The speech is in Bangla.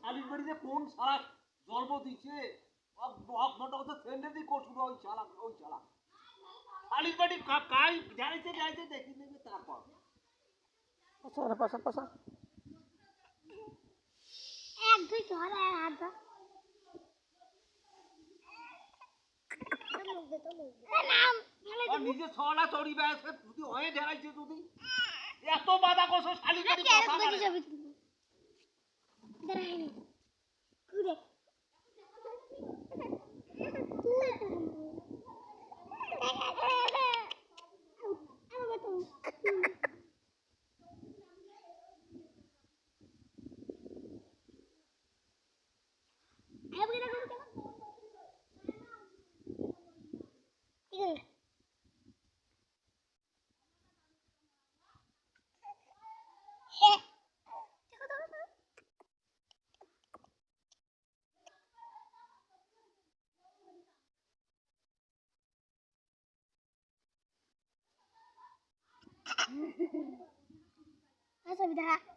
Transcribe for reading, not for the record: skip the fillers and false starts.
শালির বাড়িতে কোন শালা জন্ম দিচ্ছে মোটা কথা সেন্ডে দিয়ে করছিল ওই শালা শালির বাড়ি কাই যাইতে দেখি নেবে তারপর পাশা পাশা এক দুই ধরে হাত নিজে ছলা চড়ি বেড়াচ্ছে যদি হয়ে ঢেলাইছে যদি এত বাধা করছো শালির বাড়ি কথা বলে Masa bida